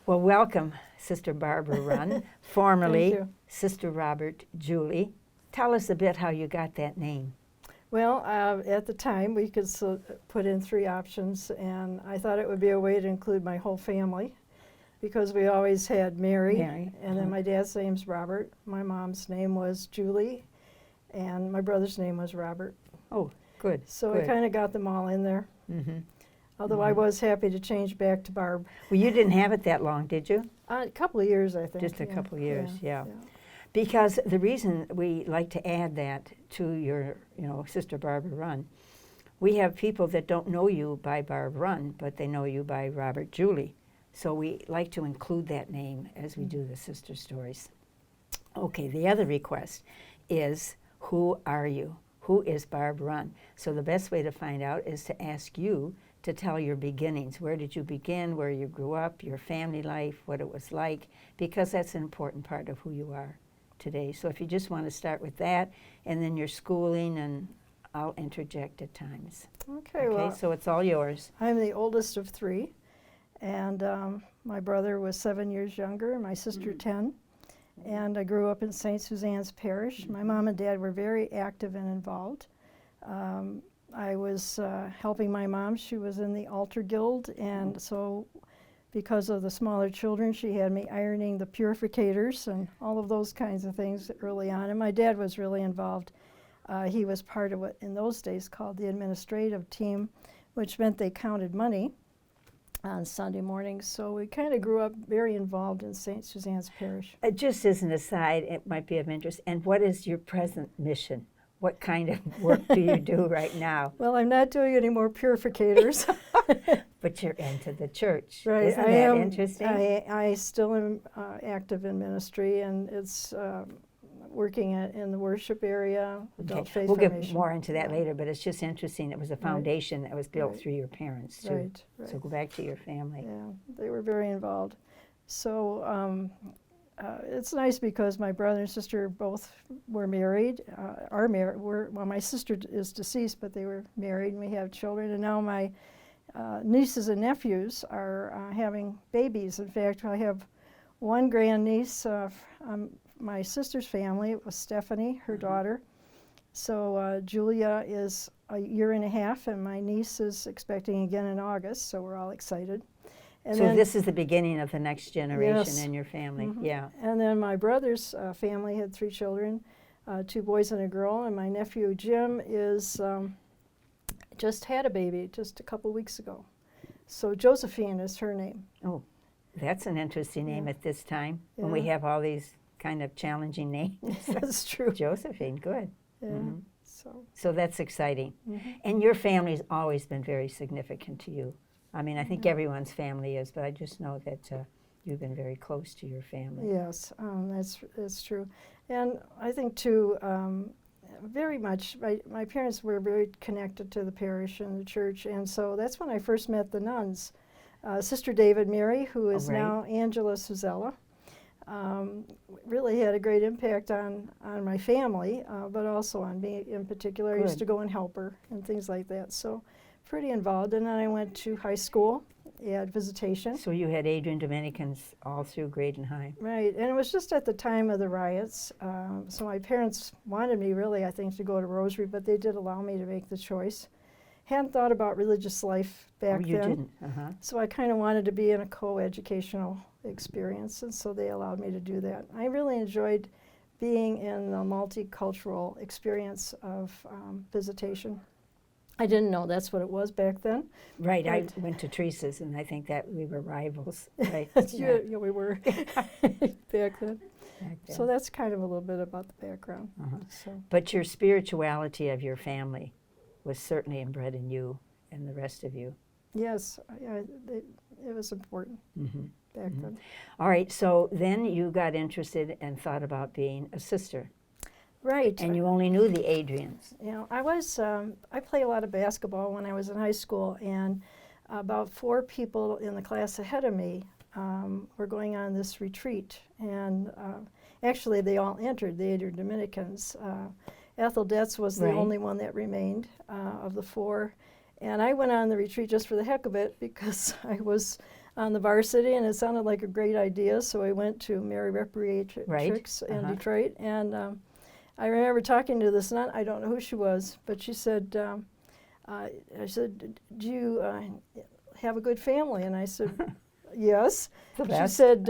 Well, welcome, Sister Barbara Runn, formerly you. Sister Robert Julie. Tell us a bit how you got that name. Well, at the time, we could put in 3 options, and I thought it would be a way to include my whole family, because we always had Mary, and then my dad's name's Robert. My mom's name was Julie, and my brother's name was Robert. Oh, good. So good. I kind of got them all in there. Mm-hmm. Although I was happy to change back to Barb. Well, you didn't have it that long, did you? A couple of years, I think. Just a couple of years, yeah. yeah. Because the reason we like to add that to your, Sister Barbara Runn, we have people that don't know you by Barb Runn, but they know you by Robert Julie. So we like to include that name as we do the sister stories. Okay, the other request is, who are you? Who is Barb Runn? So the best way to find out is to ask you to tell your beginnings. Where did you begin, where you grew up, your family life, what it was like, because that's an important part of who you are today. So if you just want to start with that, and then your schooling, and I'll interject at times. Okay, well, so it's all yours. I'm the oldest of 3, and my brother was 7 years younger, and my sister 10. And I grew up in St. Suzanne's Parish. My mom and dad were very active and involved. I was helping my mom. She was in the altar guild, and so because of the smaller children, she had me ironing the purificators and all of those kinds of things early on. And my dad was really involved. He was part of what in those days called the administrative team, which meant they counted money on Sunday mornings. So we kind of grew up very involved in St. Suzanne's Parish. Just as an aside, it might be of interest, and what is your present mission? What kind of work do you do right now? Well, I'm not doing any more purificators. But you're into the church. Right. Isn't that interesting? I still am active in ministry, and it's working in the worship area, adult faith we'll formation. get more into that later, but it's just interesting. It was a foundation that was built Right. through your parents, too. Right. So go back to your family. Yeah, they were very involved. So it's nice because my brother and sister both were married, are married. Well, my sister is deceased, but they were married, and we have children. And now my nieces and nephews are having babies. In fact, I have one grandniece my sister's family. It was Stephanie, her daughter. So Julia is a year and a half, and my niece is expecting again in August, so we're all excited. And so then, this is the beginning of the next generation Yes. in your family. Mhm. Yeah. And then my brother's family had 3 children, 2 boys and a girl, and my nephew Jim is just had a baby just a couple weeks ago. So Josephine is her name. Oh, that's an interesting name Yeah. at this time when we Yeah. have all these kind of challenging names. That's true. Josephine, good. Yeah. Mhm. So. So that's exciting. Mhm. And your family's always been very significant to you. I mean, I think everyone's family is, but I just know that you've been very close to your family. Yes, that's true. And I think, too, very much, my parents were very connected to the parish and the church, and so that's when I first met the nuns. Sister David Mary, who is right. now Angela Suzella, really had a great impact on my family, but also on me in particular. I used to go and help her and things like that, so pretty involved. And then I went to high school at Visitation. So you had Adrian Dominicans all through grade and high. Right, and it was just at the time of the riots, so my parents wanted me really, I think, to go to Rosary, but they did allow me to make the choice. Hadn't thought about religious life back Oh, you then, didn't? Uh-huh. so I kind of wanted to be in a co-educational experience, and so they allowed me to do that. I really enjoyed being in the multicultural experience of Visitation. I didn't know that's what it was back then. Right, I Right. went to Teresa's, and I think that we were rivals. Right. Yeah, we were back then. Back then. So that's kind of a little bit about the background. Uh-huh. So. But your spirituality of your family was certainly inbred in you and the rest of you. Yes, it was important Mm-hmm. back then. All right, so then you got interested and thought about being a sister. Right. And you only knew the Adrians. You know, I played a lot of basketball when I was in high school, and about 4 people in the class ahead of me were going on this retreat. And actually, they all entered, the Adrian Dominicans. Ethel Detz was the Right. only one that remained of the 4. And I went on the retreat just for the heck of it because on the varsity, and it sounded like a great idea, so I went to Mary Reparatrix in Detroit, and I remember talking to this nun, I don't know who she was, but she said, I said, do you have a good family? And I said, yes. She said,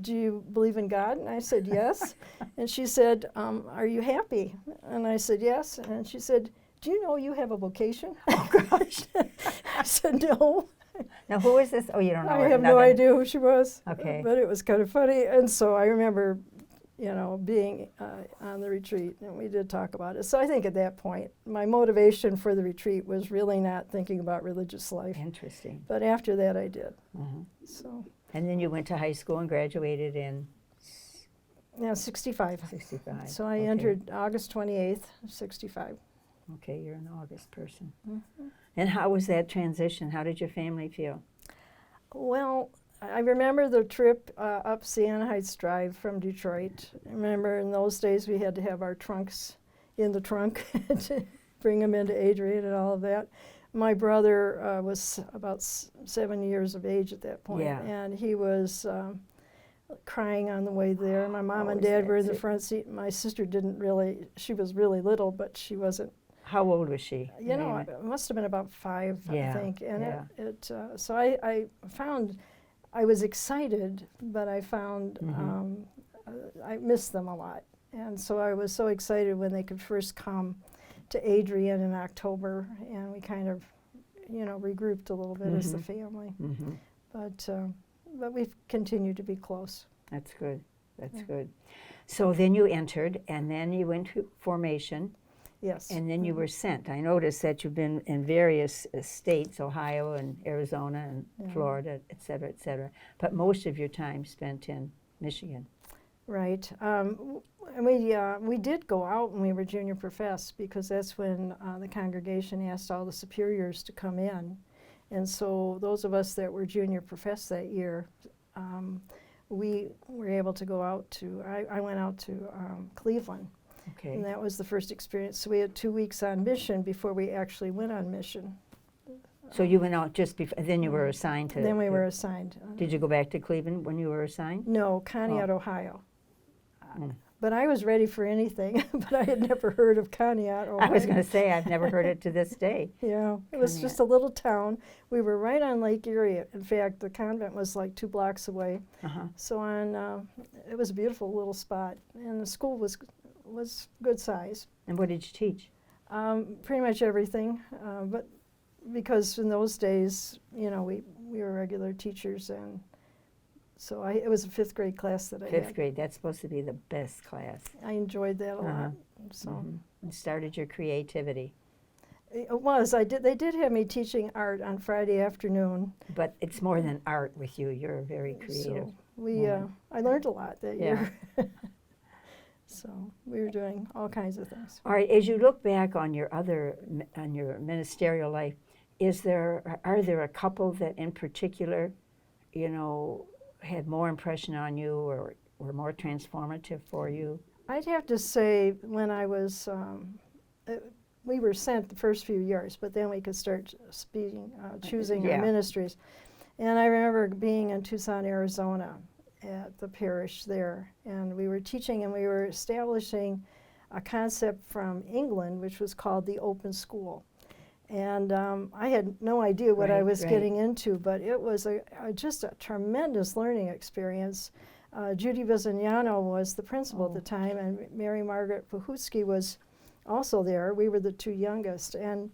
do you believe in God? And I said, yes. And she said, are you happy? And I said, yes. And she said, do you know you have a vocation? Oh, gosh. I said, no. Now, who is this? Oh, you don't know her? I have no idea who she was. Okay. But it was kind of funny. And so I remember, you know, being on the retreat, and we did talk about it. So I think at that point, my motivation for the retreat was really not thinking about religious life. Interesting. But after that, I did. Mm-hmm. So. And then you went to high school and graduated in? Yeah, 65. 65. So I entered August 28th, 65. Okay, you're an August person. Mm-hmm. And how was that transition? How did your family feel? Well, I remember the trip up Siena Heights Drive from Detroit. I remember in those days we had to have our trunks in the trunk to bring them into Adrian and all of that. My brother was about 7 years of age at that point, and he was crying on the way there. My mom and dad were in the front seat. My sister didn't really, she was really little, but she wasn't. How old was she? You know, it must have been about 5, I think. And so I found, I was excited, but I found I missed them a lot. And so I was so excited when they could first come to Adrian in October, and we kind of, you know, regrouped a little bit as the family. But we've continued to be close. That's good. That's good. So then you entered, and then you went to formation. Yes. And then you were sent. I noticed that you've been in various states, Ohio and Arizona and Florida, et cetera, but most of your time spent in Michigan. Right. And we did go out when we were junior professed, because that's when the congregation asked all the superiors to come in. And so those of us that were junior professed that year, we were able to go out to, I went out to Cleveland. Okay. And that was the first experience. So we had 2 weeks on mission before we actually went on mission. So you went out just before, then you were assigned to... Then we were assigned. Did you go back to Cleveland when you were assigned? No, Conneaut, Ohio. But I was ready for anything, but I had never heard of Conneaut, Ohio. I was going to say, I've never heard it to this day. Yeah, it was just a little town. We were right on Lake Erie. In fact, the convent was like 2 blocks away. So it was a beautiful little spot, and the school was good size. And what did you teach? Pretty much everything, but because in those days, you know, we were regular teachers, and so it was a 5th grade class that I had. 5th grade, that's supposed to be the best class. I enjoyed that a lot. So. And started your creativity. It was. They did have me teaching art on Friday afternoon. But it's more than art with you. You're very creative. So I learned a lot that year. So we were doing all kinds of things. All right, as you look back on your ministerial life, are there a couple that in particular, you know, had more impression on you or were more transformative for you? I'd have to say when I was, we were sent the first few years, but then we could start choosing our ministries. And I remember being in Tucson, Arizona, at the parish there, and we were teaching, and we were establishing a concept from England which was called the open school. And I had no idea what I was getting into, but it was just a tremendous learning experience. Judy Vizignano was the principal at the time, and Mary Margaret Pahutsky was also there. We were the 2 youngest, and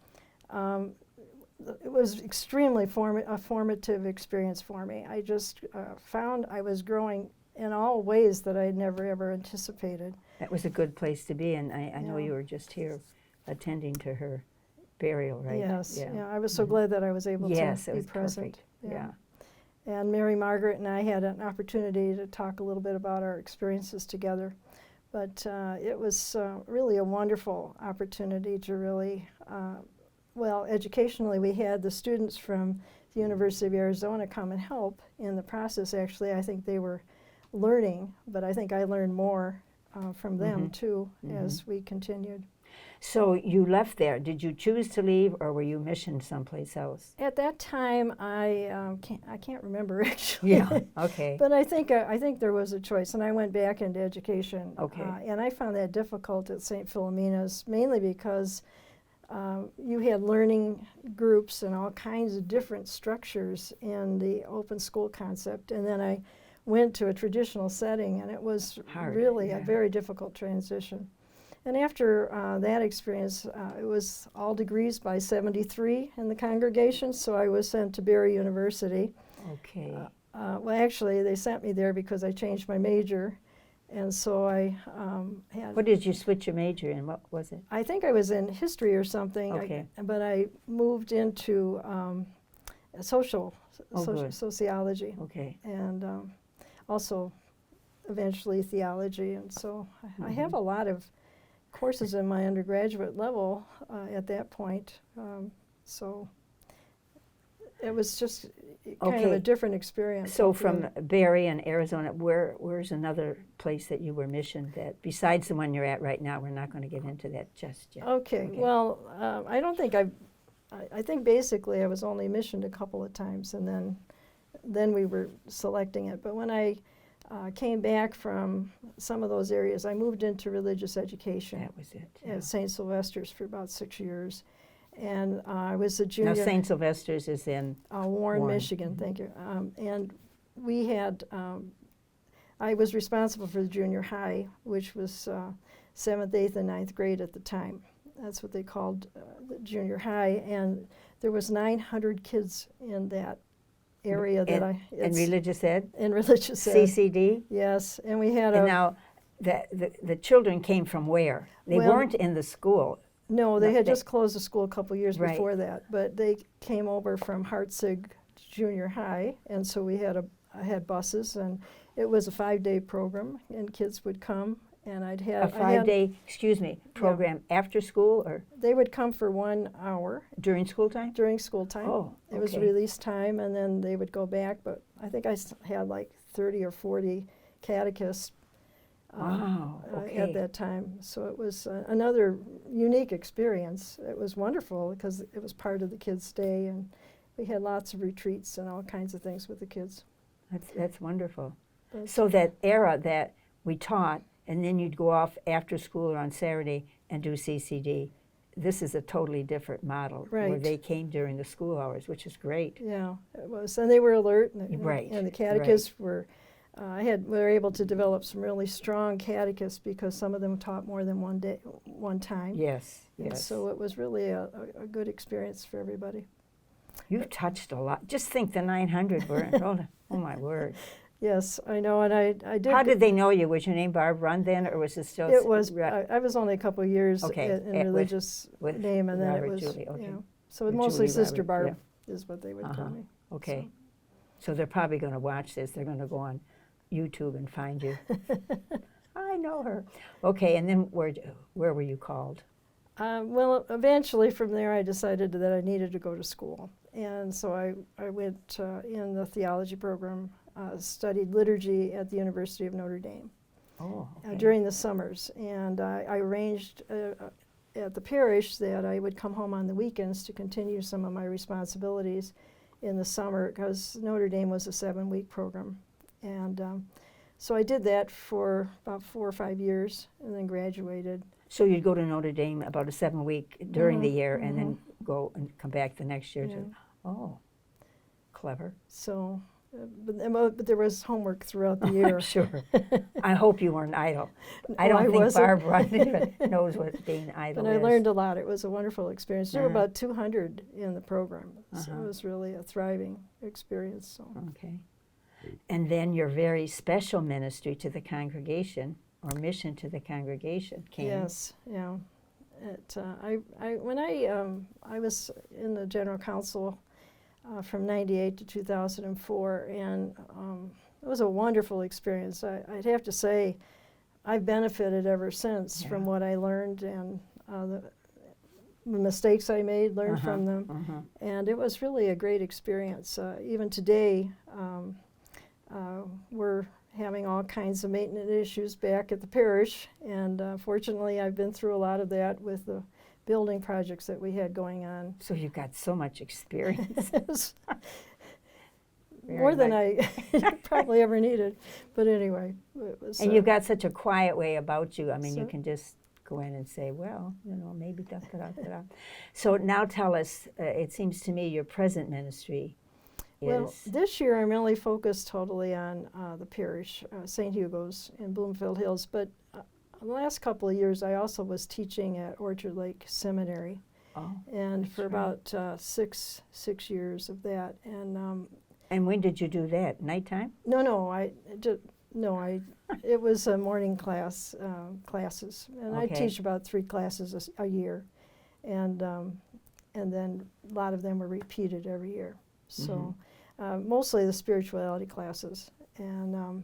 it was extremely a formative experience for me. I just found I was growing in all ways that I had never ever anticipated. That was a good place to be, and I know you were just here attending to her burial, right? Yes, I was so glad that I was able to be present. Perfect. And Mary Margaret and I had an opportunity to talk a little bit about our experiences together. But it was really a wonderful opportunity to really, well, educationally, we had the students from the University of Arizona come and help in the process. Actually, I think they were learning, but I think I learned more from them too as we continued. So you left there. Did you choose to leave, or were you missioned someplace else? At that time, I can't remember actually. Yeah. Okay. But I think there was a choice, and I went back into education. Okay. And I found that difficult at St. Philomena's, mainly because you had learning groups and all kinds of different structures in the open school concept, and then I went to a traditional setting, and it was Hard, really yeah. a very difficult transition. And after that experience, it was all degrees by 73 in the congregation, so I was sent to Barry University. Okay. Well, actually, they sent me there because I changed my major, and so I had... What did you switch your major in? What was it? I think I was in history or something, Okay. but I moved into good. sociology, Okay. and also eventually theology, and so I have a lot of courses in my undergraduate level at that point, so it was just kind of Okay. a different experience. So from Barry in Arizona, where's another place that you were missioned that, besides the one you're at right now? We're not going to get into that just yet. Okay, well, I don't think I think basically I was only missioned a couple of times, and then we were selecting it. But when I came back from some of those areas, I moved into religious education That was it. Yeah. at St. Sylvester's for about 6 years. And I was a junior. Now, St. Sylvester's is in Warren, Michigan, thank you. And we had, I was responsible for the junior high, which was 7th, 8th, and 9th grade at the time. That's what they called the junior high. And there was 900 kids in that area that in religious ed? In religious ed. CCD? Yes, and we had And now, the children came from where? They Well, weren't in the school. No, they had they- just closed the school a couple years Right. before that, but they came over from Hartzig Junior High, and so we had had buses, and it was a 5-day program, and kids would come, and A I had 5-day, program after school or they would come for 1 hour during school time? during school time. Oh, It was okay. release time, and then they would go back, but I think I had like 30 or 40 catechists Wow, okay. at that time. So it was another unique experience. It was wonderful because it was part of the kids' day, and we had lots of retreats and all kinds of things with the kids. That's wonderful. But- So that era that we taught, and then you'd go off after school or on Saturday and do CCD. This is a totally different model, where Right. they came during the school hours, which is great. Yeah, it was, and they were alert, Right, and the catechists were. We were able to develop some really strong catechists because some of them taught more than one time. Yes, And yes. so it was really a good experience for everybody. You've touched a lot. Just think the 900 were enrolled. Oh, my word. Yes, I know, and I did. How did they know you? Was your name Barb Run then, or was it still? It was. I was only a couple of years Okay, in religious with name, and then Robert it was. Julie, okay. You know, so With mostly Julie Sister Robert, Barb is what they would call me. Okay. So they're probably going to watch this. They're going to go on YouTube and find you. I know her. Okay, and then where were you called? Well, eventually from there, I decided that I needed to go to school, and so I went in the theology program, studied liturgy at the University of Notre Dame Oh, okay. during the summers, and I arranged at the parish that I would come home on the weekends to continue some of my responsibilities in the summer, because Notre Dame was a 7-week program. And so I did that for about 4 or 5 years and then graduated. So you'd go to Notre Dame about a 7-week during the year and then go and come back the next year. Yeah. Oh, clever. So, but there was homework throughout the I'm year. sure. I hope you weren't idle. I No, don't I think wasn't. Barb Run even knows what being idle But I is. learned a lot. It was a wonderful experience. There were Uh-huh. about 200 in the program. So Uh-huh. it was really a thriving experience. So. Okay. And then your very special ministry to the congregation, or mission to the congregation, came. Yes, yeah. When I was in the general council from '98 to 2004, and it was a wonderful experience. I'd have to say, I've benefited ever since from Yeah. what I learned and the mistakes I made, learned from them, and it was really a great experience. Even today, we're having all kinds of maintenance issues back at the parish. And fortunately, I've been through a lot of that with the building projects that we had going on. So you've got so much experience. More than I probably ever needed. But anyway. It was, and you've got such a quiet way about you. I mean, you so- can just go in and say, well, maybe da, da, da, da. So now tell us, it seems to me your present ministry is... Well, this year I'm really focused totally on the parish, St. Hugo's in Bloomfield Hills. But the last couple of years I also was teaching at Orchard Lake Seminary. Oh, And for right. about six years of that. And when did you do that? Nighttime? It was a morning classes, and I Okay. teach about 3 classes a year, and then a lot of them were repeated every year. So mostly the spirituality classes, and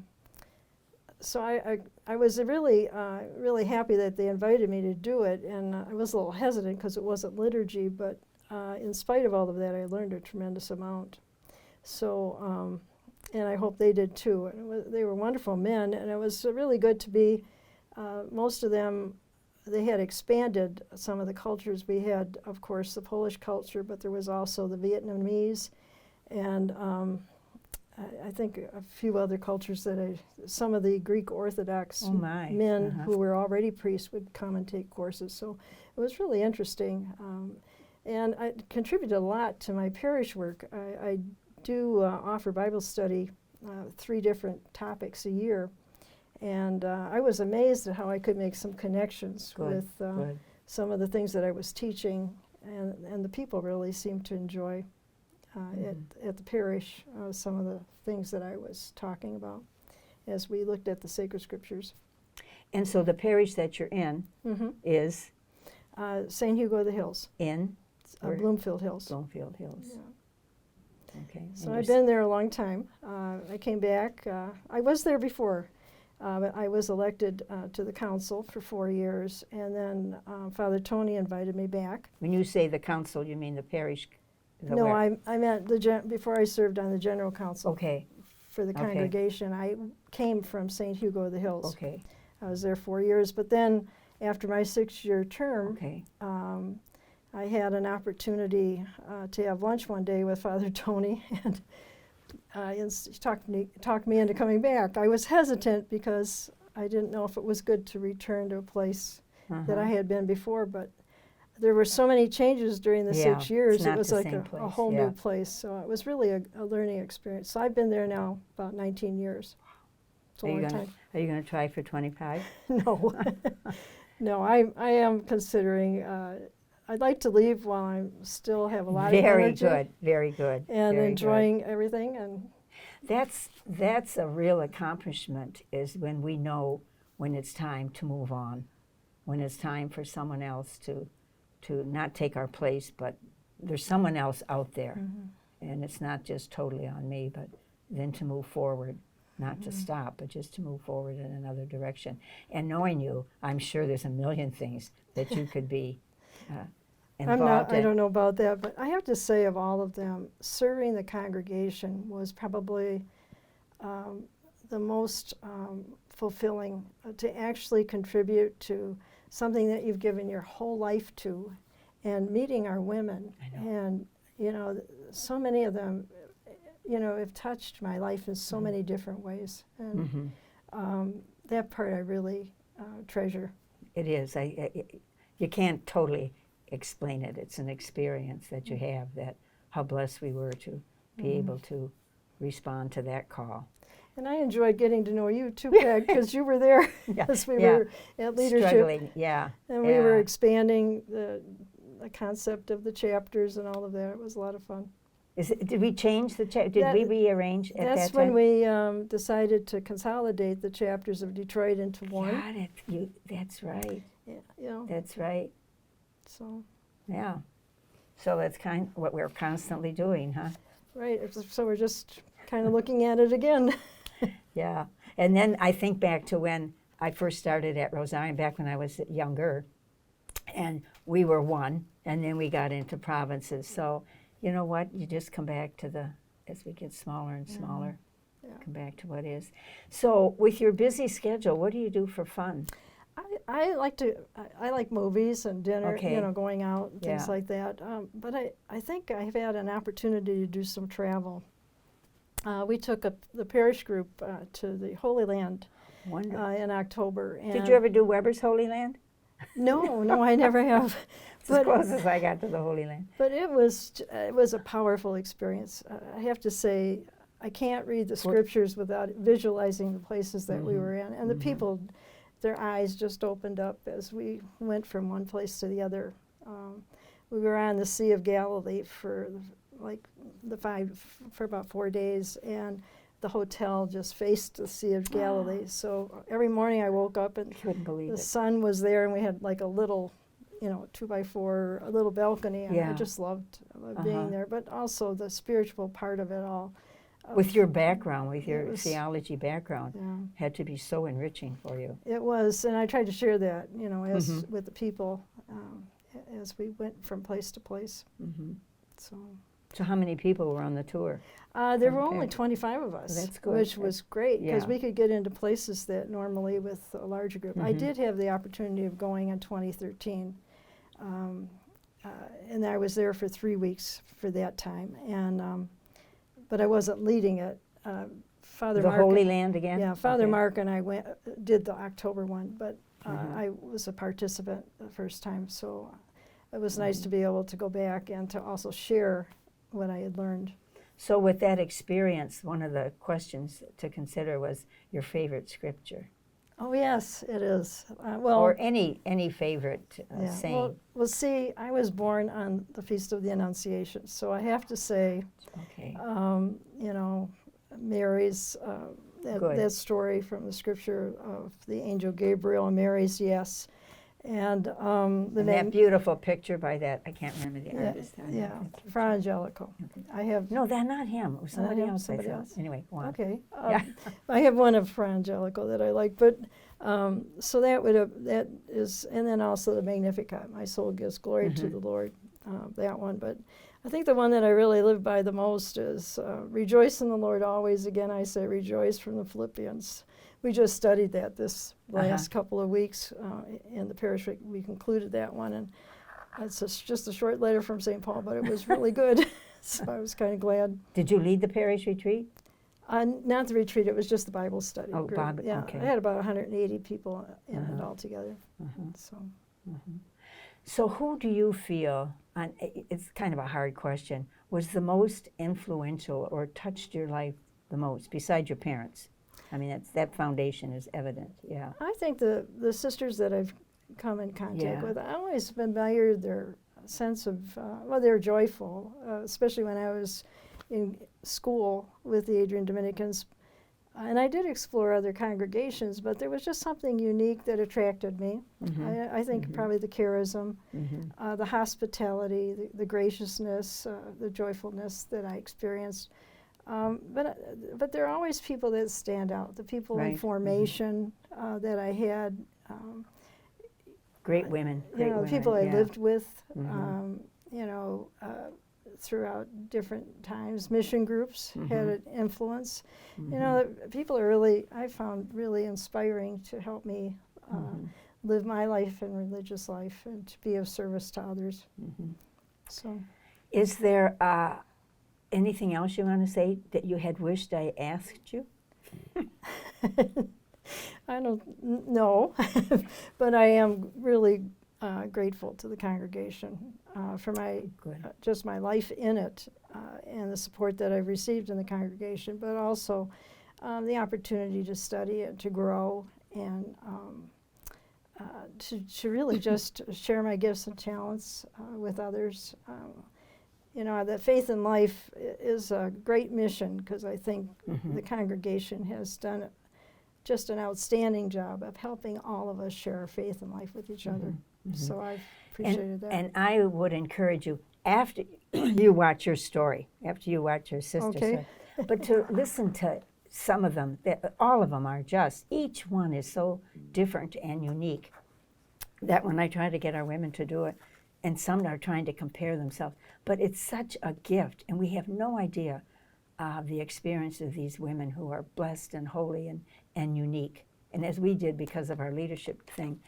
so I was really really happy that they invited me to do it, and I was a little hesitant because it wasn't liturgy, but in spite of all of that, I learned a tremendous amount. So, and I hope they did too. They were wonderful men, and it was really good to be, most of them, they had expanded some of the cultures. We had, of course, the Polish culture, but there was also the Vietnamese, and I think a few other cultures some of the Greek Orthodox men who were already priests would come and take courses. So it was really interesting. And I contributed a lot to my parish work. I do offer Bible study, 3 different topics a year, and I was amazed at how I could make some connections with some of the things that I was teaching, and the people really seemed to enjoy at the parish some of the things that I was talking about as we looked at the sacred scriptures. And so the parish that you're in is? St. Hugo of the Hills. In? Bloomfield Hills. Bloomfield Hills. Yeah. Okay. So I've been there a long time. I came back. I was there before, but I was elected to the council for 4 years, and then Father Tony invited me back. When you say the council, you mean the parish? No, I meant before I served on the general council. Okay. For the congregation. I came from St. Hugo of the Hills. Okay. I was there 4 years, but then after my 6-year term, I had an opportunity to have lunch one day with Father Tony, and he talked me into coming back. I was hesitant because I didn't know if it was good to return to a place that I had been before, but there were so many changes during the 6 years. It was like a whole new place, so it was really a learning experience. So I've been there now about 19 years. It's a long time. Are you going to try for 25? No. No, I am considering... I'd like to leave while I still have a lot of energy. Very good. And very enjoying everything. And that's a real accomplishment, is when we know when it's time to move on, when it's time for someone else to not take our place, but there's someone else out there. And it's not just totally on me, but then to move forward, not to stop, but just to move forward in another direction. And knowing you, I'm sure there's a million things that you could be involved in. I don't know about that, but I have to say, of all of them, serving the congregation was probably the most fulfilling, to actually contribute to something that you've given your whole life to, and meeting our women. And, so many of them, have touched my life in so many different ways. And that part I really treasure. It is. You can't totally explain it. It's an experience that you have, that how blessed we were to be able to respond to that call. And I enjoyed getting to know you too, Peg, because you were there as we were at leadership. Struggling, And we were expanding the concept of the chapters and all of that. It was a lot of fun. Did we change the Did we rearrange at that time? That's when we decided to consolidate the chapters of Detroit into one. Got it. That's right. Yeah. That's right. So. Yeah. So that's kind of what we're constantly doing, huh? Right. So we're just kind of looking at it again. Yeah. And then I think back to when I first started at Rosarian, back when I was younger, and we were one, and then we got into provinces. So, you know what? You just come back to as we get smaller and smaller. come back to what is. So with your busy schedule, what do you do for fun? I like movies and dinner, Okay. you know, going out and things Yeah. like that. But I think I've had an opportunity to do some travel. We took the parish group to the Holy Land Wonderful. in October. And Did you ever do Weber's Holy Land? No, I never have. It's as close as I got to the Holy Land. But it was a powerful experience. I have to say, I can't read the scriptures without visualizing the places that we were in, and the people, their eyes just opened up as we went from one place to the other. We were on the Sea of Galilee for about 4 days, and the hotel just faced the Sea of Galilee. So every morning I woke up and Couldn't believe the it. sun was there, and we had like a little, 2x4, a little balcony, and I just loved being there. But also the spiritual part of it all. With your background, with your was- theology background, Yeah, had to be so enriching for you. it was, and I tried to share that, as with the people as we went from place to place. So So how many people were on the tour? there were Okay. only 25 of us, That's good. which was great because Yeah. we could get into places that normally with a larger group. I did have the opportunity of going in 2013, and I was there for 3 weeks for that time, and but I wasn't leading it. Father The Mark, Holy Land again? yeah, Father Okay. Mark and I did the October one, but I was a participant the first time, so it was nice to be able to go back and to also share what I had learned. So with that experience, one of the questions to consider was your favorite scripture, Oh yes, it is. or any favorite yeah. saying. Well, see, I was born on the Feast of the Annunciation, so I have to say, Okay. Mary's Good. that story from the scripture of the angel Gabriel and Mary's yes, and the And that name, beautiful picture by that, I can't remember the yeah, artist. yeah, Fra Angelico. I have No, that's not him. It was somebody him? else. I Somebody thought. else? Anyway, go on. okay. Yeah. I have one of Fra Angelico that I like, but so that is, and then also the Magnificat. My soul gives glory to the Lord. That one, but I think the one that I really live by the most is rejoice in the Lord always. Again, I say rejoice from the Philippians. We just studied that this last couple of weeks in the parish. We concluded that one, and it's just a short letter from St. Paul, but it was really good. So I was kind of glad. Did you lead the parish retreat? Not the retreat, it was just the Bible study Oh, group. Bible, Yeah, okay. I had about 180 people in it altogether. So So who do you feel, and it's kind of a hard question, was the most influential or touched your life the most, besides your parents? I mean, that foundation is evident, yeah. I think the sisters that I've come in contact Yeah. with, I always admired their sense of, they're joyful, especially when I was in school with the Adrian Dominicans. And I did explore other congregations, but there was just something unique that attracted me. I think probably the charism, the hospitality, the graciousness, the joyfulness that I experienced. But there are always people that stand out. The people in Right. formation that I had, Great women, great the women, people I yeah. lived with, throughout different times. Mission groups had an influence. People are really, I found really inspiring to help me live my life and religious life and to be of service to others. So. Is there anything else you want to say that you had wished I asked you? I don't know, but I am really grateful to the congregation for my just my life in it and the support that I've received in the congregation, but also the opportunity to study and to grow and to really just share my gifts and talents with others. That faith in life is a great mission because I think the congregation has done just an outstanding job of helping all of us share our faith and life with each other. So I've appreciated that. And I would encourage you, after you watch your story, after you watch your sister's Okay. story, but to listen to some of them, all of them are just, each one is so different and unique that when I try to get our women to do it, and some are trying to compare themselves, but it's such a gift, and we have no idea the experience of these women who are blessed and holy and unique. And as we did because of our leadership thing,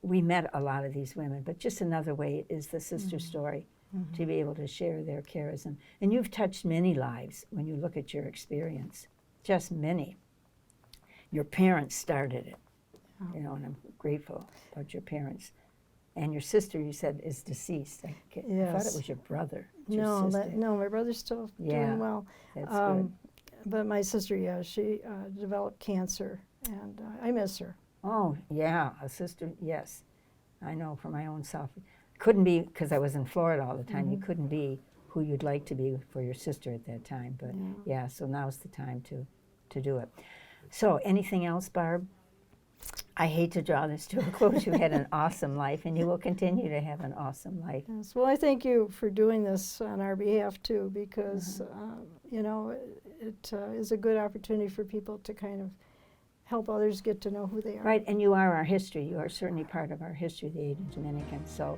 we met a lot of these women, but just another way is the sister story, to be able to share their charism. And you've touched many lives when you look at your experience, just many. Your parents started it, you know, and I'm grateful about your parents. And your sister, you said, is deceased. I thought it was your brother. No, my brother's still doing well. That's good. But my sister, yeah, she developed cancer, and I miss her. Oh, yeah, a sister, yes. I know for my own self. Couldn't be, because I was in Florida all the time, you couldn't be who you'd like to be for your sister at that time. But yeah, so now's the time to do it. So anything else, Barb? I hate to draw this to a close. You had an awesome life, and you will continue to have an awesome life. Yes. Well, I thank you for doing this on our behalf, too, because, you know, it is a good opportunity for people to kind of help others get to know who they are. Right, and you are our history. You are certainly part of our history, the Adrian Dominicans. So